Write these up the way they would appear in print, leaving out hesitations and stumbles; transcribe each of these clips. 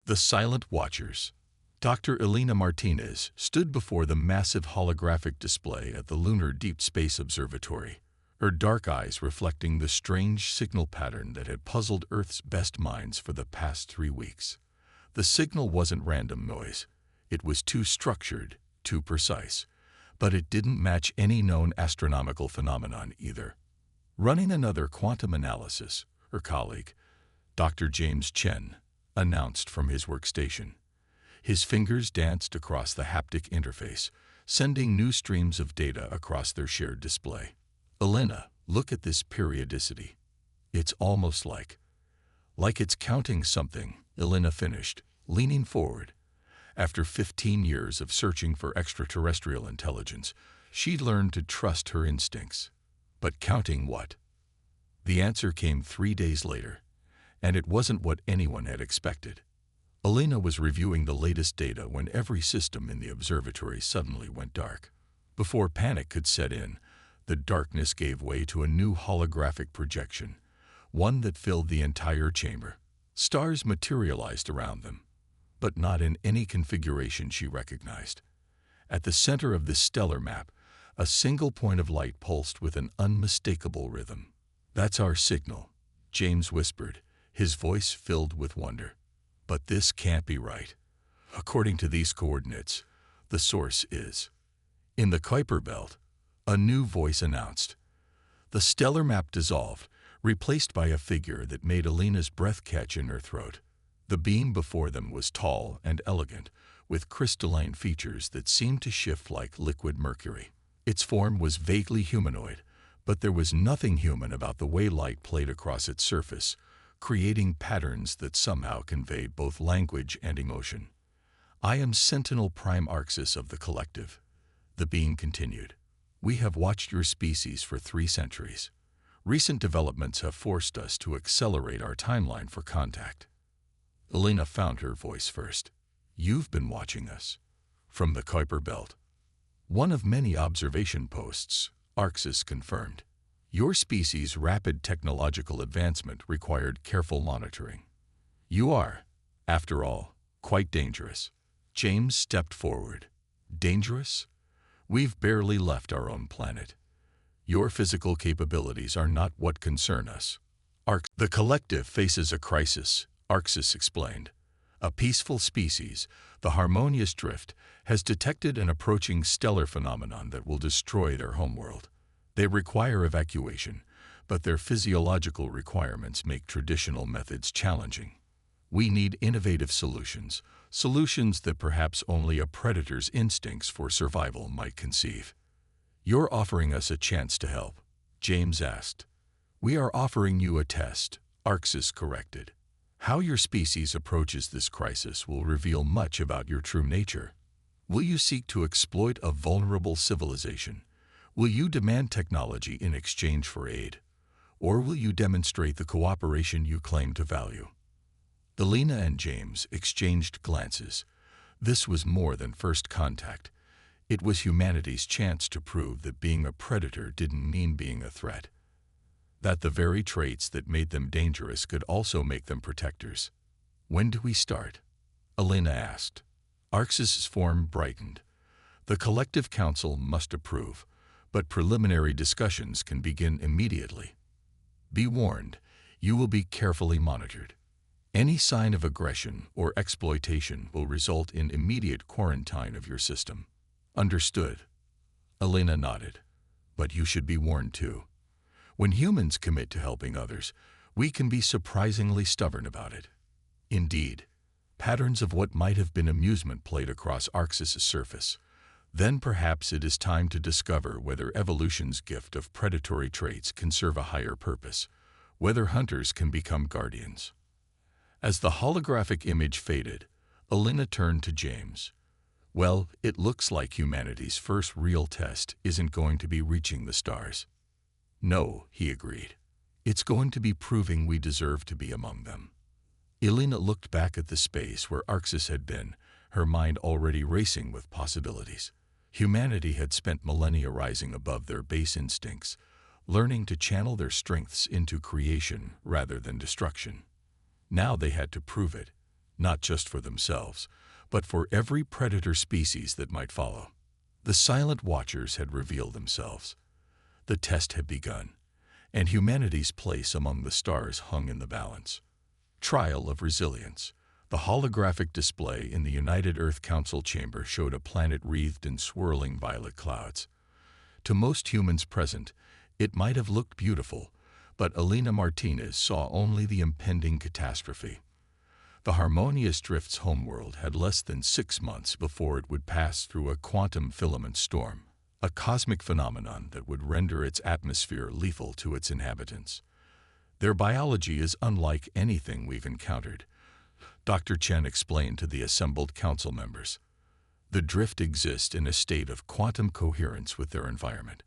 The Silent Watchers. Dr. Elena Martinez stood before the massive holographic display at the Lunar Deep Space Observatory, her dark eyes reflecting the strange signal pattern that had puzzled Earth's best minds for the past 3 weeks. The signal wasn't random noise. It was too structured, too precise. But it didn't match any known astronomical phenomenon either. Running another quantum analysis, her colleague, Dr. James Chen, announced from his workstation. His fingers danced across the haptic interface, sending new streams of data across their shared display. Elena, look at this periodicity. It's almost like it's counting something, Elena finished, leaning forward. After 15 years of searching for extraterrestrial intelligence, she'd learned to trust her instincts. But counting what? The answer came 3 days later, and it wasn't what anyone had expected. Elena was reviewing the latest data when every system in the observatory suddenly went dark. Before panic could set in, the darkness gave way to a new holographic projection, one that filled the entire chamber. Stars materialized around them, but not in any configuration she recognized. At the center of this stellar map, a single point of light pulsed with an unmistakable rhythm. "That's our signal," James whispered, his voice filled with wonder. "But this can't be right. According to these coordinates, the source is..." In the Kuiper belt, a new voice announced. The stellar map dissolved, replaced by a figure that made Elena's breath catch in her throat. The beam before them was tall and elegant, with crystalline features that seemed to shift like liquid mercury. Its form was vaguely humanoid, but there was nothing human about the way light played across its surface, creating patterns that somehow conveyed both language and emotion. "I am Sentinel Prime Arxis of the Collective," the being continued. "We have watched your species for 3 centuries. Recent developments have forced us to accelerate our timeline for contact." Elena found her voice first. "You've been watching us." From the Kuiper belt. "One of many observation posts," Arxis confirmed. "Your species' rapid technological advancement required careful monitoring. You are, after all, quite dangerous." James stepped forward. "Dangerous? We've barely left our own planet. Your physical capabilities are not what concern us." "The Collective faces a crisis," Arxis explained. "A peaceful species, the Harmonious Drift, has detected an approaching stellar phenomenon that will destroy their homeworld. They require evacuation, but their physiological requirements make traditional methods challenging. We need innovative solutions that perhaps only a predator's instincts for survival might conceive." "You're offering us a chance to help?" James asked. "We are offering you a test," Arxis corrected. "How your species approaches this crisis will reveal much about your true nature. Will you seek to exploit a vulnerable civilization? Will you demand technology in exchange for aid? Or will you demonstrate the cooperation you claim to value?" Elena and James exchanged glances. This was more than first contact. It was humanity's chance to prove that being a predator didn't mean being a threat. That the very traits that made them dangerous could also make them protectors. "When do we start?" Elena asked. Arxis's form brightened. "The Collective Council must approve, but preliminary discussions can begin immediately. Be warned, you will be carefully monitored. Any sign of aggression or exploitation will result in immediate quarantine of your system." "Understood." Elena nodded. "But you should be warned too. When humans commit to helping others, we can be surprisingly stubborn about it." Indeed, patterns of what might have been amusement played across Arxis's surface. Then perhaps it is time to discover whether evolution's gift of predatory traits can serve a higher purpose, whether hunters can become guardians. As the holographic image faded, Elena turned to James. "Well, it looks like humanity's first real test isn't going to be reaching the stars." "No," he agreed. "It's going to be proving we deserve to be among them." Elena looked back at the space where Arxis had been, her mind already racing with possibilities. Humanity had spent millennia rising above their base instincts, learning to channel their strengths into creation rather than destruction. Now they had to prove it, not just for themselves, but for every predator species that might follow. The silent watchers had revealed themselves. The test had begun, and humanity's place among the stars hung in the balance. Trial of resilience. The holographic display in the United Earth Council chamber showed a planet wreathed in swirling violet clouds. To most humans present, it might have looked beautiful, but Elena Martinez saw only the impending catastrophe. The harmonious drift's homeworld had less than 6 months before it would pass through a quantum filament storm, a cosmic phenomenon that would render its atmosphere lethal to its inhabitants. Their biology is unlike anything we've encountered, Dr. Chen explained to the assembled council members. The drift exists in a state of quantum coherence with their environment.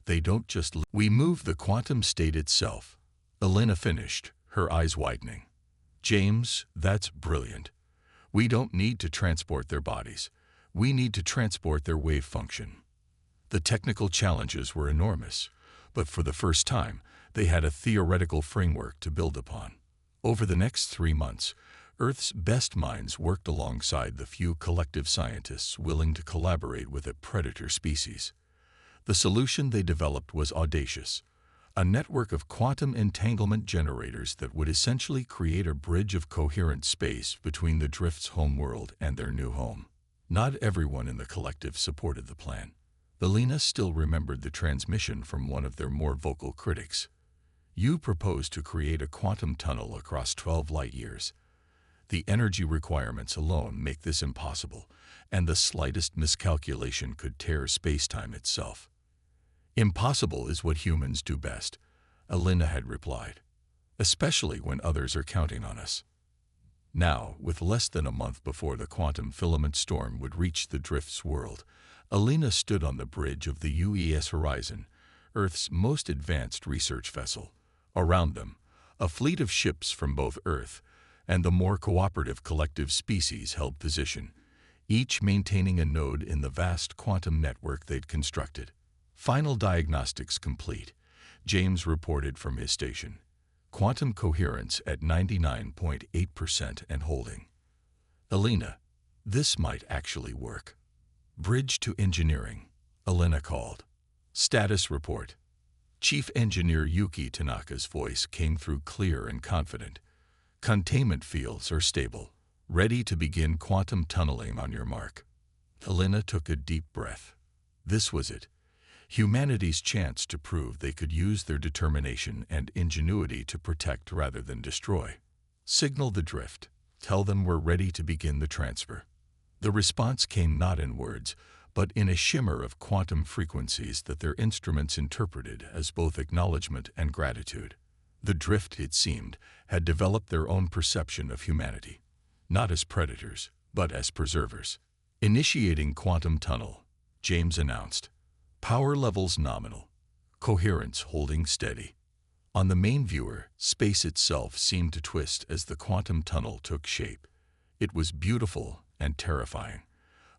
They don't just live. We move the quantum state itself. Elena finished, her eyes widening. James, that's brilliant. We don't need to transport their bodies. We need to transport their wave function. The technical challenges were enormous, but for the first time, they had a theoretical framework to build upon. Over the next 3 months, Earth's best minds worked alongside the few collective scientists willing to collaborate with a predator species. The solution they developed was audacious, a network of quantum entanglement generators that would essentially create a bridge of coherent space between the drift's homeworld and their new home. Not everyone in the collective supported the plan. Elena still remembered the transmission from one of their more vocal critics. You propose to create a quantum tunnel across 12 light-years. The energy requirements alone make this impossible, and the slightest miscalculation could tear space-time itself. Impossible is what humans do best, Elena had replied, especially when others are counting on us. Now, with less than a month before the quantum filament storm would reach the drift's world, Elena stood on the bridge of the UES Horizon, Earth's most advanced research vessel. Around them, a fleet of ships from both Earth and the more cooperative collective species held position, each maintaining a node in the vast quantum network they'd constructed. Final diagnostics complete, James reported from his station. Quantum coherence at 99.8% and holding. Elena, this might actually work. Bridge to engineering, Elena called. Status report. Chief Engineer Yuki Tanaka's voice came through clear and confident. Containment fields are stable, ready to begin quantum tunneling on your mark. Elena took a deep breath. This was it. Humanity's chance to prove they could use their determination and ingenuity to protect rather than destroy. Signal the drift. Tell them we're ready to begin the transfer. The response came not in words, but in a shimmer of quantum frequencies that their instruments interpreted as both acknowledgement and gratitude. The drift, it seemed, had developed their own perception of humanity, not as predators, but as preservers. Initiating quantum tunnel, James announced. Power levels nominal, coherence holding steady. On the main viewer, space itself seemed to twist as the quantum tunnel took shape. It was beautiful and terrifying,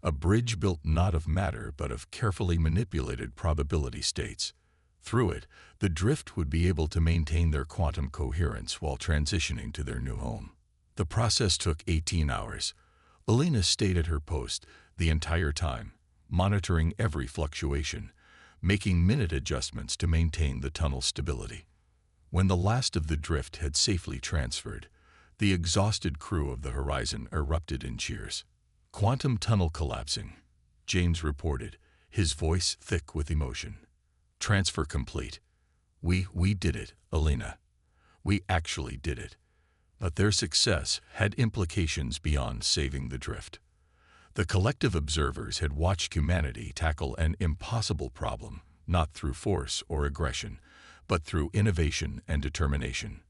a bridge built not of matter but of carefully manipulated probability states. Through it, the drift would be able to maintain their quantum coherence while transitioning to their new home. The process took 18 hours. Elena stayed at her post the entire time, monitoring every fluctuation, making minute adjustments to maintain the tunnel's stability. When the last of the drift had safely transferred, the exhausted crew of the Horizon erupted in cheers. Quantum tunnel collapsing, James reported, his voice thick with emotion. Transfer complete. We did it, Elena. We actually did it. But their success had implications beyond saving the drift. The collective observers had watched humanity tackle an impossible problem, not through force or aggression, but through innovation and determination.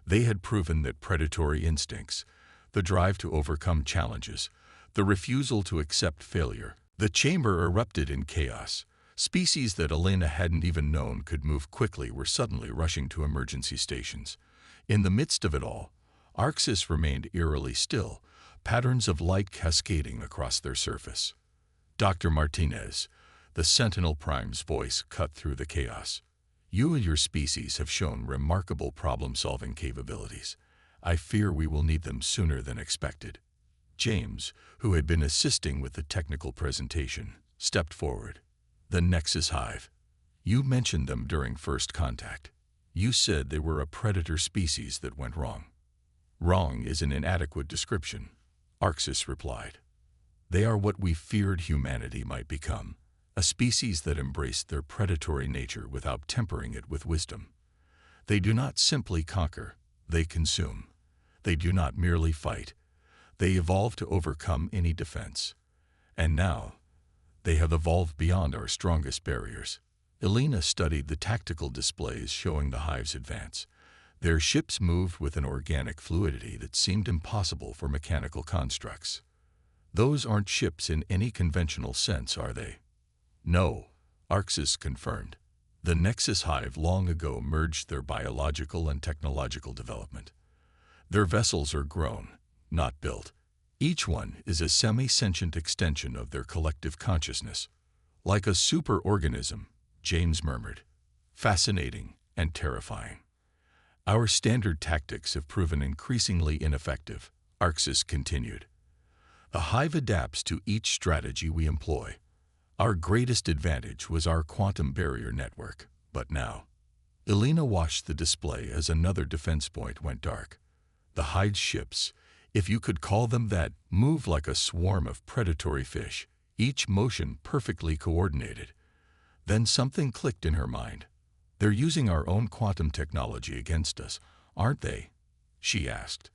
They had proven that predatory instincts, the drive to overcome challenges, the refusal to accept failure. The chamber erupted in chaos. Species that Elena hadn't even known could move quickly were suddenly rushing to emergency stations. In the midst of it all, Arxis remained eerily still, patterns of light cascading across their surface. Dr. Martinez, the Sentinel Prime's voice cut through the chaos. You and your species have shown remarkable problem-solving capabilities. I fear we will need them sooner than expected. James, who had been assisting with the technical presentation, stepped forward. The Nexus Hive. You mentioned them during first contact. You said they were a predator species that went wrong. Wrong is an inadequate description, Arxis replied. They are what we feared humanity might become, a species that embraced their predatory nature without tempering it with wisdom. They do not simply conquer, they consume. They do not merely fight. They evolve to overcome any defense. And now, they have evolved beyond our strongest barriers. Elena studied the tactical displays showing the hive's advance. Their ships moved with an organic fluidity that seemed impossible for mechanical constructs. Those aren't ships in any conventional sense, are they? No, Arxis confirmed. The Nexus Hive long ago merged their biological and technological development. Their vessels are grown, not built. Each one is a semi-sentient extension of their collective consciousness. Like a superorganism, James murmured. Fascinating and terrifying. Our standard tactics have proven increasingly ineffective, Arxis continued. The hive adapts to each strategy we employ. Our greatest advantage was our quantum barrier network, but now. Elena watched the display as another defense point went dark. The hive's ships, if you could call them that, move like a swarm of predatory fish, each motion perfectly coordinated. Then something clicked in her mind. They're using our own quantum technology against us, aren't they? She asked.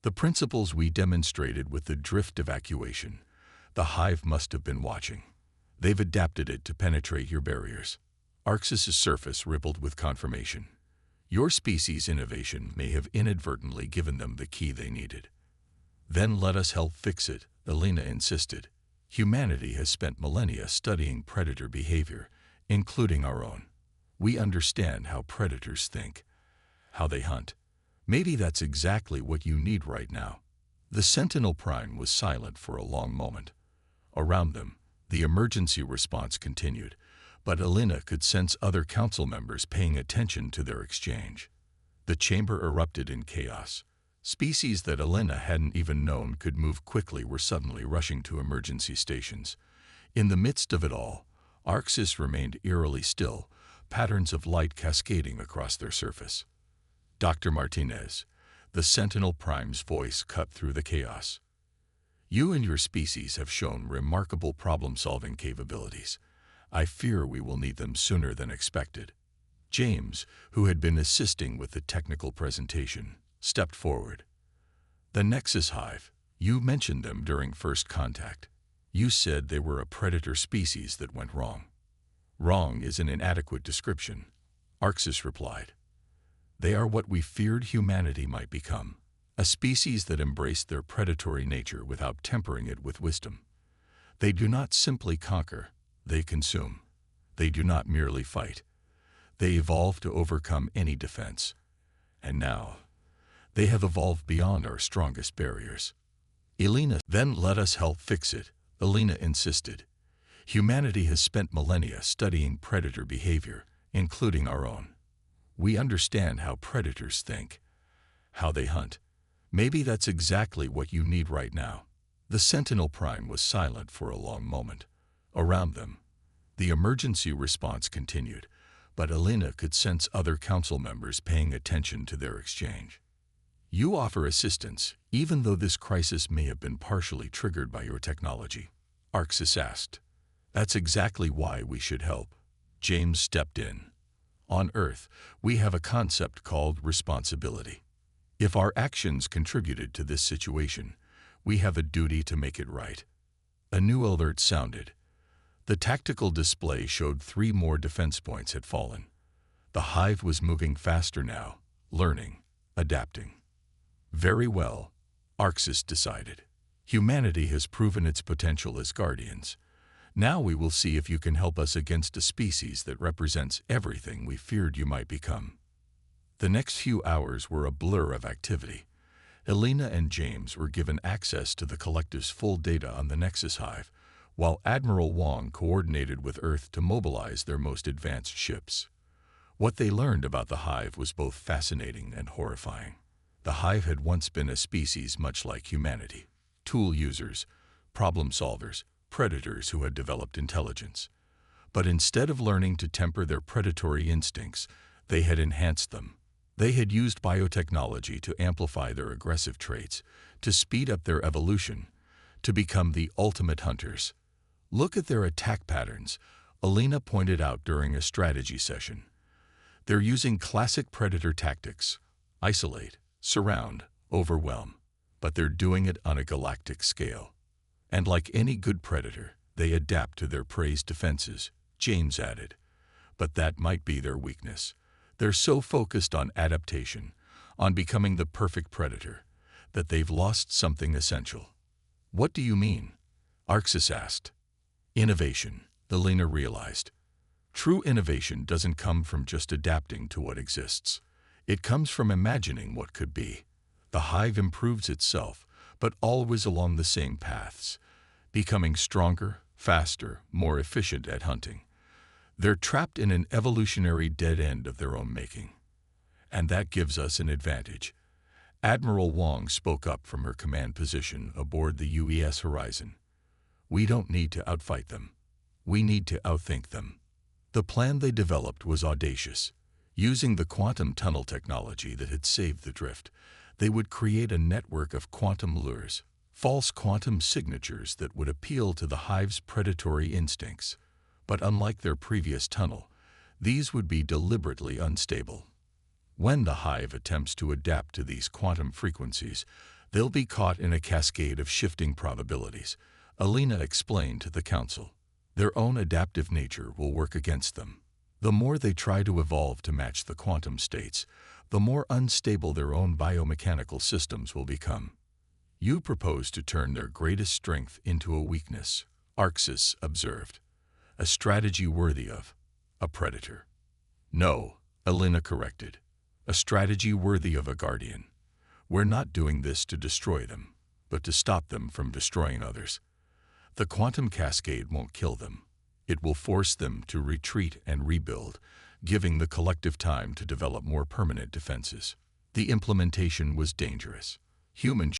The principles we demonstrated with the drift evacuation. The hive must have been watching. They've adapted it to penetrate your barriers. Arxis's surface rippled with confirmation. Your species' innovation may have inadvertently given them the key they needed. Then let us help fix it, Elena insisted. Humanity has spent millennia studying predator behavior, including our own. We understand how predators think, how they hunt. Maybe that's exactly what you need right now. The Sentinel Prime was silent for a long moment. Around them, the emergency response continued, but Elena could sense other council members paying attention to their exchange. The chamber erupted in chaos. Species that Elena hadn't even known could move quickly were suddenly rushing to emergency stations. In the midst of it all, Arxis remained eerily still, patterns of light cascading across their surface. Dr. Martinez, the Sentinel Prime's voice cut through the chaos. You and your species have shown remarkable problem-solving capabilities. I fear we will need them sooner than expected. James, who had been assisting with the technical presentation, stepped forward. The Nexus Hive. You mentioned them during first contact. You said they were a predator species that went wrong. Wrong is an inadequate description, Arxis replied. They are what we feared humanity might become, a species that embraced their predatory nature without tempering it with wisdom. They do not simply conquer, they consume. They do not merely fight. They evolve to overcome any defense. And now, they have evolved beyond our strongest barriers. Elena, then let us help fix it, Elena insisted. Humanity has spent millennia studying predator behavior, including our own. We understand how predators think, how they hunt. Maybe that's exactly what you need right now. The Sentinel Prime was silent for a long moment. Around them, the emergency response continued, but Elena could sense other council members paying attention to their exchange. You offer assistance, even though this crisis may have been partially triggered by your technology, Arxis asked. That's exactly why we should help. James stepped in. On Earth, we have a concept called responsibility. If our actions contributed to this situation, we have a duty to make it right. A new alert sounded. The tactical display showed 3 more defense points had fallen. The hive was moving faster now, learning, adapting. Very well, Arxis decided. Humanity has proven its potential as guardians. Now we will see if you can help us against a species that represents everything we feared you might become. The next few hours were a blur of activity. Elena and James were given access to the collective's full data on the Nexus Hive, while Admiral Wong coordinated with Earth to mobilize their most advanced ships. What they learned about the hive was both fascinating and horrifying. The hive had once been a species much like humanity. Tool users, problem solvers, predators who had developed intelligence. But instead of learning to temper their predatory instincts, they had enhanced them. They had used biotechnology to amplify their aggressive traits, to speed up their evolution, to become the ultimate hunters. Look at their attack patterns, Alina pointed out during a strategy session. They're using classic predator tactics: isolate, surround, overwhelm. But they're doing it on a galactic scale. And like any good predator, they adapt to their prey's defenses, James added. But that might be their weakness. They're so focused on adaptation, on becoming the perfect predator, that they've lost something essential. What do you mean? Arxis asked. Innovation, Alina realized. True innovation doesn't come from just adapting to what exists. It comes from imagining what could be. The hive improves itself, but always along the same paths, becoming stronger, faster, more efficient at hunting. They're trapped in an evolutionary dead end of their own making. And that gives us an advantage. Admiral Wong spoke up from her command position aboard the UES Horizon. We don't need to outfight them. We need to outthink them. The plan they developed was audacious. Using the quantum tunnel technology that had saved the drift, they would create a network of quantum lures, false quantum signatures that would appeal to the hive's predatory instincts. But unlike their previous tunnel, these would be deliberately unstable. When the hive attempts to adapt to these quantum frequencies, they'll be caught in a cascade of shifting probabilities, Alina explained to the council. Their own adaptive nature will work against them. The more they try to evolve to match the quantum states, the more unstable their own biomechanical systems will become. You propose to turn their greatest strength into a weakness, Arxis observed. A strategy worthy of a predator. No, Alina corrected. A strategy worthy of a guardian. We're not doing this to destroy them, but to stop them from destroying others. The quantum cascade won't kill them. It will force them to retreat and rebuild, giving the collective time to develop more permanent defenses. The implementation was dangerous. Humans